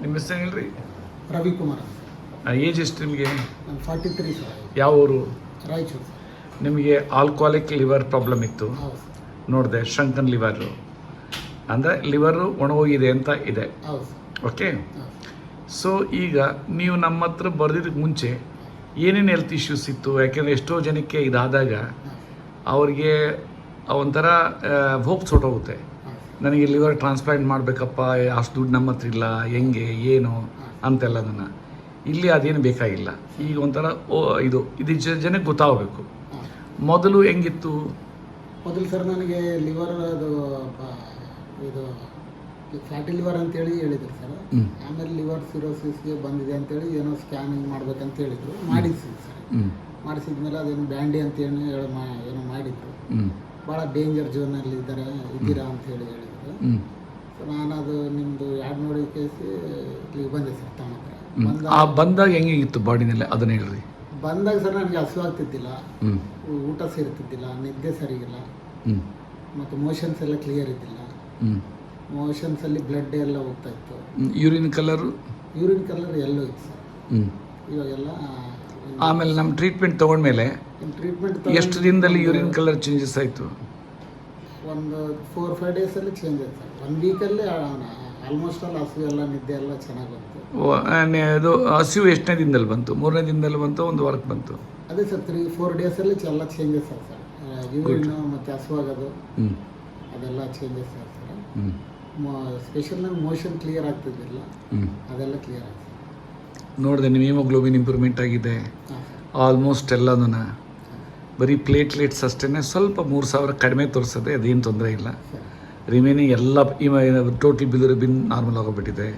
ನಿಮ್ಮ ಹೆಸರು ಹೇಳ್ರಿ? ರವಿಕುಮಾರ್. ಏಜ್ ಎಷ್ಟು ನಿಮಗೆ? 43 ಸರ್. ಯಾವ ಊರು? ರಾಯಚೂರು. ನಿಮಗೆ ಆಲ್ಕೋಹಾಲಿಕ್ ಲಿವರ್ ಪ್ರಾಬ್ಲಮ್ ಇತ್ತು, ಹೌದು. ನೋಡಿದೆ. ಶಂಕನ್ ಲಿವರು ಅಂದರೆ ಲಿವರು ಒಣಗೋಗಿದೆ ಅಂತ ಇದೆ. ಹೌದು. ಓಕೆ. ಹೌದು. ಸೊ ಈಗ ನೀವು ನಮ್ಮ ಹತ್ರ ಬರೆದಿದ್ದಕ್ಕೆ ಮುಂಚೆ ಏನೇನು ಹೆಲ್ತ್ ಇಶ್ಯೂಸ್ ಇತ್ತು? ಯಾಕೆಂದರೆ ಎಷ್ಟೋ ಜನಕ್ಕೆ ಇದಾದಾಗ ಅವ್ರಿಗೆ ಒಂಥರ ಹೋಪ್ಸ್ ಹೊಟ್ಟೋಗುತ್ತೆ. ನನಗೆ ಲಿವರ್ ಟ್ರಾನ್ಸ್ಪ್ಲಾಂಟ್ ಮಾಡಬೇಕಪ್ಪ, ಅಷ್ಟು ದುಡ್ಡು ನಮ್ಮ ಹತ್ರ ಇಲ್ಲ, ಹೆಂಗೆ ಏನು ಅಂತೆಲ್ಲದನ್ನು. ಇಲ್ಲಿ ಅದೇನು ಬೇಕಾಗಿಲ್ಲ. ಈಗ ಒಂಥರ ಇದು ಜನಕ್ಕೆ ಗೊತ್ತಾಗಬೇಕು. ಮೊದಲು ಹೆಂಗಿತ್ತು? ಮೊದಲು ಸರ್ ನನಗೆ ಲಿವರ್ ಅದು ಇದು ಫ್ಯಾಟಿ ಲಿವರ್ ಅಂತೇಳಿ ಹೇಳಿದ್ರು ಸರ್. ಆಮೇಲೆ ಲಿವರ್ ಸಿರೋಸಿಸ್ಗೆ ಬಂದಿದೆ ಅಂತೇಳಿ ಏನೋ ಸ್ಕ್ಯಾನಿಂಗ್ ಮಾಡ್ಬೇಕಂತ ಹೇಳಿದ್ರು. ಮಾಡಿಸಿದ್ರು ಸರ್. ಮಾಡಿಸಿದ್ಮೇಲೆ ಅದೇನು ಬ್ಯಾಂಡಿ ಅಂತೇಳಿ ಏನೋ ಮಾಡಿದ್ರು. ಭಾಳ ಡೇಂಜರ್ ಝೋನಲ್ಲಿ ಇದ್ದೀರಾ ಅಂತ ಹೇಳಿದ್ರು. ಸೊ ನಾನು ಅದು ನಿಮ್ಮದು ಯಾಡ್ ನೋಡಿ ಕೇಸಿ ಇಲ್ಲಿಗೆ ಬಂದೆ ಸರ್ ತಮ್ಮ ಹತ್ರ. ಬಂದಾಗ ಹೆಂಗಿತ್ತು ಬಾಡಿನಲ್ಲಿ ಅದನ್ನ ಹೇಳ್ರಿ. ಬಂದಾಗ ಸರ್ ನನಗೆ ಹಸಿವಾಗ್ತಿದ್ದಿಲ್ಲ, ಊಟ ಸೇರ್ತಿದ್ದಿಲ್ಲ, ನಿದ್ದೆ ಸರಿಗಿಲ್ಲ, ಮತ್ತು ಮೋಷನ್ಸ್ ಎಲ್ಲ ಕ್ಲಿಯರ್ ಇದ್ದಿಲ್ಲ. ಮೋಷನ್ಸಲ್ಲಿ ಬ್ಲಡ್ ಎಲ್ಲ ಹೋಗ್ತಾ ಇತ್ತು. ಯೂರಿನ್ ಕಲರ್ ಎಲ್ಲೋ ಇತ್ತು ಸರ್. ಇವಾಗೆಲ್ಲ ಆಮೇಲೆ ನಮ್ಮ ಟ್ರೀಟ್ಮೆಂಟ್ ತೊಗೊಂಡ್ಮೇಲೆ ಎಷ್ಟು ದಿನದಲ್ಲಿ ಯೂರಿನ್ ಕಲರ್ ಚೇಂಜಸ್ ಆಯಿತು? ಒಂದು 4-5 ಡೇಸಲ್ಲಿ ಚೇಂಜ್ ಆಯ್ತು ಸರ್. 1 ವೀಕಲ್ಲಿ ಆಲ್ಮೋಸ್ಟ್ ಆಲ್ ಹಸಿವು ಎಲ್ಲ ನಿದ್ದೆ ಎಲ್ಲ ಚೆನ್ನಾಗಿ ಬಂತು. ಅದು ಹಸಿವು ಎಷ್ಟನೇ ದಿನದಲ್ಲಿ ಬಂತು? 3ನೇ ದಿನದಲ್ಲಿ ಬಂತು, ಒಂದು ವಾರಕ್ಕೆ ಬಂತು? ಅದೇ ಸರ್ 3-4 ಡೇಸಲ್ಲಿ ಎಲ್ಲ ಚೇಂಜಸ್ ಆಯ್ತು ಸರ್. ಯೂರಿನ್ ಮತ್ತು ಹಸುವಾಗೋದು ಅದೆಲ್ಲ ಚೇಂಜಸ್ ಆಯ್ತು ಸರ್. ಸ್ಪೆಷಲ್ ನಂಗೆ ಮೋಷನ್ ಕ್ಲಿಯರ್ ಆಗ್ತಿದ್ದಿಲ್ಲ, ಅದೆಲ್ಲ ಕ್ಲಿಯರ್ ಆಗ್ತದೆ. ನೋಡಿದೆ ನಿಮ್ಮ ಹಿಮೋಗ್ಲೋಬಿನ್ ಇಂಪ್ರೂವ್ಮೆಂಟ್ ಆಗಿದೆ ಆಲ್ಮೋಸ್ಟ್ ಎಲ್ಲದನ್ನ. ಬರೀ ಪ್ಲೇಟ್ಲೆಟ್ಸ್ ಅಷ್ಟೇ ಸ್ವಲ್ಪ 3000 ಕಡಿಮೆ ತೋರಿಸದೆ, ಅದೇನು ತೊಂದರೆ ಇಲ್ಲ. ರಿಮೈನಿಂಗ್ ಎಲ್ಲ ಟೋಟಲ್ ಬಿಲಿರುಬಿನ್ ನಾರ್ಮಲ್ ಆಗೋಗ್ಬಿಟ್ಟಿದೆ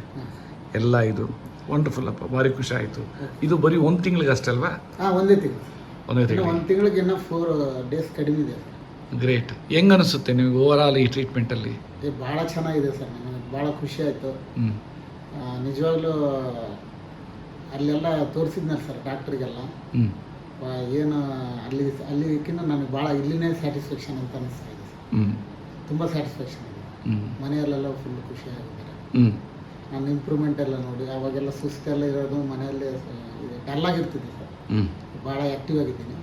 ಎಲ್ಲ. ಇದು ವಂಡರ್ಫುಲ್ ಅಪ್ಪ, ಭಾರಿ ಖುಷಿ ಆಯಿತು. ಇದು ಬರೀ 1 ತಿಂಗಳಿಗೆ ಅಷ್ಟೇ ಅಲ್ವಾ? ಒಂದೇ ತಿಂಗಳಿಗೆ 1 ತಿಂಗಳಿಗೆ ಇನ್ನೂ 4 ಡೇಸ್ ಕಡಿಮೆ ಇದೆ. ಗ್ರೇಟ್. ಹೆಂಗೆ ಅನಿಸುತ್ತೆ ನಿಮಗೆ ಓವರ್ ಆಲ್ ಈ ಟ್ರೀಟ್ಮೆಂಟಲ್ಲಿ? ಭಾಳ ಚೆನ್ನಾಗಿದೆ ಸರ್. ನನಗೆ ಭಾಳ ಖುಷಿ ಆಯಿತು. ನಿಜವಾಗ್ಲೂ ಅಲ್ಲೆಲ್ಲ ತೋರಿಸಿದ್ನಲ್ಲ ಸರ್ ಡಾಕ್ಟ್ರಿಗೆಲ್ಲ, ಏನು ಅಲ್ಲಿಗಿಂತ ನನಗೆ ಭಾಳ ಇಲ್ಲಿನೇ ಸ್ಯಾಟಿಸ್ಫ್ಯಾಕ್ಷನ್ ಅಂತ ಅನಿಸ್ತಾ ಇದೆ ಸರ್. ತುಂಬ ಸ್ಯಾಟಿಸ್ಫ್ಯಾಕ್ಷನ್ ಇದೆ. ಮನೆಯಲ್ಲೆಲ್ಲ ಫುಲ್ ಖುಷಿಯಾಗಿದ್ದಾರೆ. ನಾನು ಇಂಪ್ರೂವ್ಮೆಂಟ್ ಎಲ್ಲ ನೋಡಿ, ಅವಾಗೆಲ್ಲ ಸುಸ್ತೆಲ್ಲ ಇರೋದು, ಮನೆಯಲ್ಲೇ ಡಲ್ಲಾಗಿರ್ತಿದ್ದೆ ಸರ್. ಭಾಳ ಆ್ಯಕ್ಟಿವ್ ಆಗಿದ್ದೀನಿ.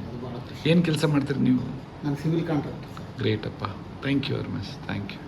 ಅದು ಭಾಳ ಖುಷಿ. ಏನು ಕೆಲಸ ಮಾಡ್ತೀರಿ ನೀವು? ನಾನು ಸಿವಿಲ್ ಕಾಂಟ್ರಾಕ್ಟರ್ ಸರ್. ಗ್ರೇಟ್ ಅಪ್ಪ. Thank you very much. Thank you.